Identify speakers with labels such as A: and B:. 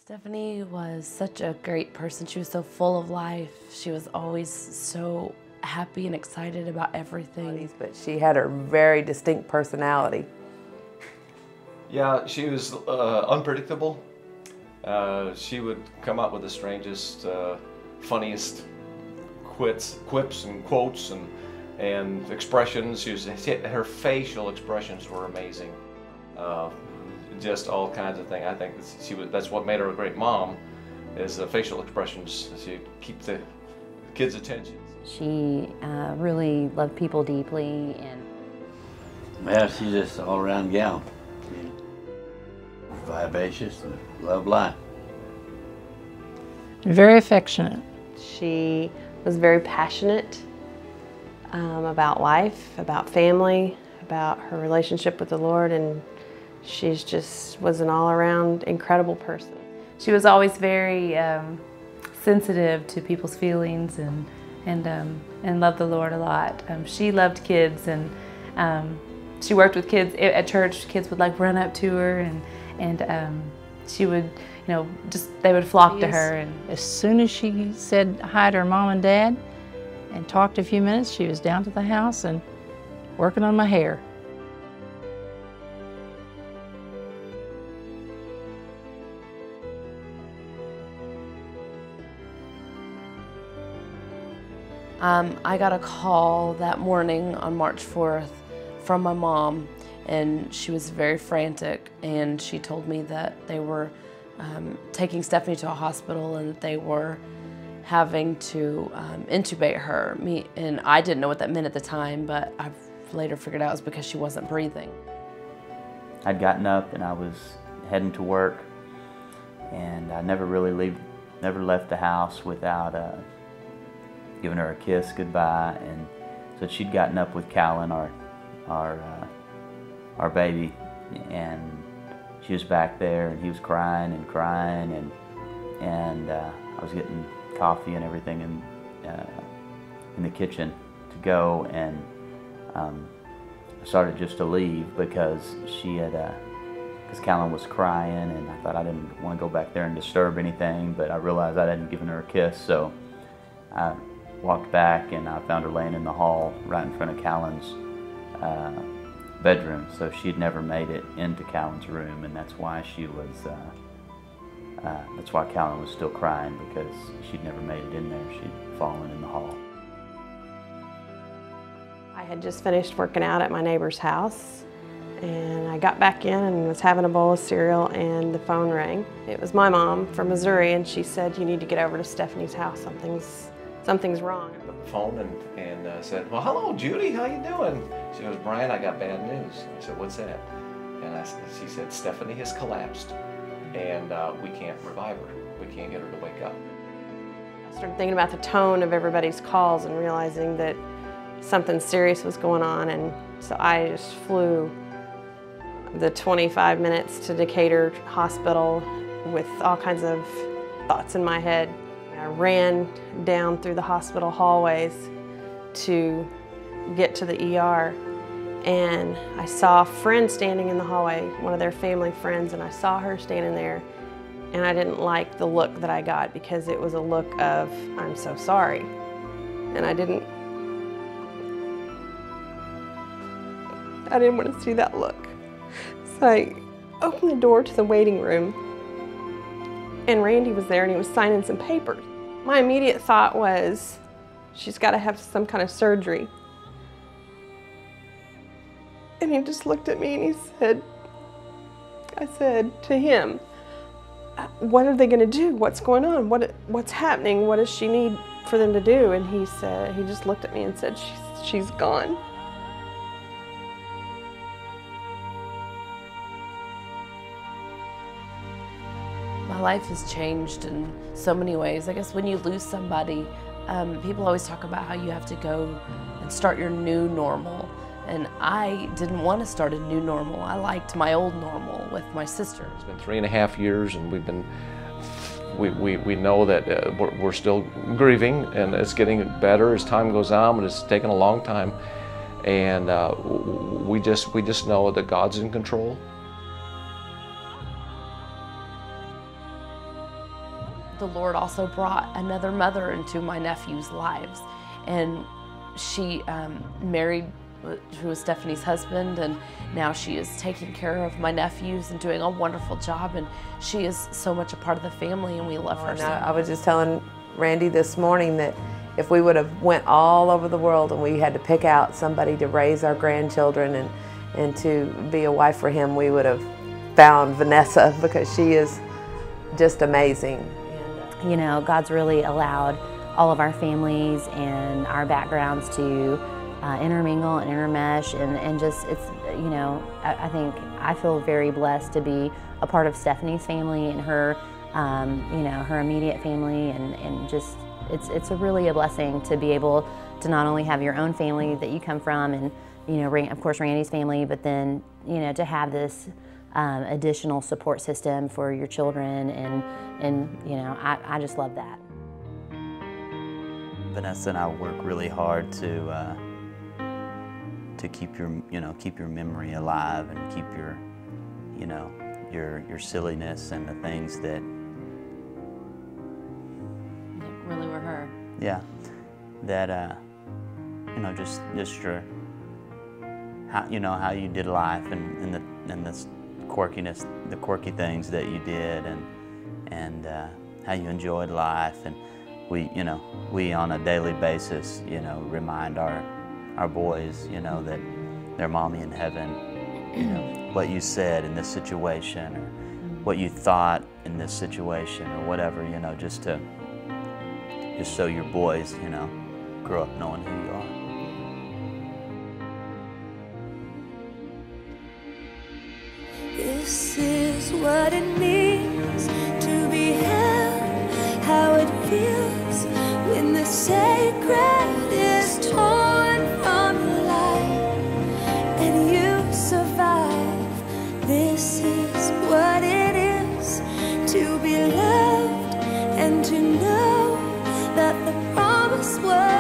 A: Stephanie was such a great person. She was so full of life. She was always so happy and excited about everything.
B: But she had her very distinct personality.
C: Yeah, she was unpredictable. She would come up with the strangest, funniest quips and quotes and expressions. Her facial expressions were amazing. Just all kinds of things. I think that's what made her a great mom, is the facial expressions. She'd keep the kids' attention.
D: She really loved people deeply, and
E: well, she's just an all-around gal. Vivacious and loved life.
F: Very affectionate.
G: She was very passionate about life, about family, about her relationship with the Lord, and she just was an all-around incredible person.
H: She was always very sensitive to people's feelings and loved the Lord a lot. She loved kids, and she worked with kids at church. Kids would like run up to her, and she would, they would flock to her. And
F: as soon as she said hi to her mom and dad and talked a few minutes, she was down to the house and working on my hair.
A: I got a call that morning on March 4th from my mom, and she was very frantic, and she told me that they were taking Stephanie to a hospital and that they were having to intubate her. And I didn't know what that meant at the time, but I've later figured out it was because she wasn't breathing.
I: I'd gotten up and I was heading to work, and I never left the house without giving her a kiss goodbye. And so she'd gotten up with Callan, our baby, and she was back there, and he was crying and crying, and I was getting coffee and everything in the kitchen to go, and I started just to leave because because Callan was crying, and I thought I didn't want to go back there and disturb anything, but I realized I hadn't given her a kiss, so I walked back and I found her laying in the hall right in front of Callan's bedroom. So she'd never made it into Callan's room, and that's why that's why Callan was still crying, because she'd never made it in there. She'd fallen in the hall.
G: I had just finished working out at my neighbor's house, and I got back in and was having a bowl of cereal, and the phone rang. It was my mom from Missouri, and she said, "You need to get over to Stephanie's house. Something's wrong."
C: I put the phone and said, "Well, hello, Judy, how you doing?" She goes, "Brian, I got bad news." I said, "What's that?" And she said, "Stephanie has collapsed, and we can't revive her. We can't get her to wake up."
G: I started thinking about the tone of everybody's calls and realizing that something serious was going on, and so I just flew the 25 minutes to Decatur Hospital with all kinds of thoughts in my head. I ran down through the hospital hallways to get to the ER, and I saw a friend standing in the hallway, one of their family friends, and I saw her standing there, and I didn't like the look that I got, because it was a look of, "I'm so sorry," and I didn't want to see that look. So I opened the door to the waiting room, and Randy was there, and he was signing some papers. My immediate thought was, she's got to have some kind of surgery. And he just looked at me and he said, I said to him, "What are they going to do? What's going on? What's happening? What does she need for them to do?" And he just looked at me and said, she's gone.
A: My life has changed in so many ways. I guess when you lose somebody, people always talk about how you have to go and start your new normal. And I didn't want to start a new normal. I liked my old normal with my sister.
C: It's been 3.5 years, and we know that we're still grieving, and it's getting better as time goes on, but it's taken a long time. And we just know that God's in control.
A: the Lord also brought another mother into my nephews' lives. And she married who was Stephanie's husband, and now she is taking care of my nephews and doing a wonderful job, and she is so much a part of the family, and we love her so much.
B: I was just telling Randy this morning that if we would have went all over the world and we had to pick out somebody to raise our grandchildren and to be a wife for him, we would have found Vanessa, because she is just amazing.
D: You know, God's really allowed all of our families and our backgrounds to intermingle and intermesh, and just, it's, you know, I think I feel very blessed to be a part of Stephanie's family and her, you know, her immediate family, and just, it's really a blessing to be able to not only have your own family that you come from, and, you know, of course Randy's family, but then, you know, to have this additional support system for your children, and you know, I just love that.
I: Vanessa and I work really hard to keep your memory alive, and keep your, you know, your silliness and the things that
D: Really were her.
I: Yeah, that you know, just your how you did life, and the quirkiness, the quirky things that you did, and how you enjoyed life. And we on a daily basis, you know, remind our boys, you know, that their mommy in heaven, you know, what you said in this situation, or what you thought in this situation, or whatever, you know, just so your boys, you know, grow up knowing who you are.
J: This is what it means to be held, how it feels when the sacred is torn from your life and you survive. This is what it is to be loved and to know that the promise was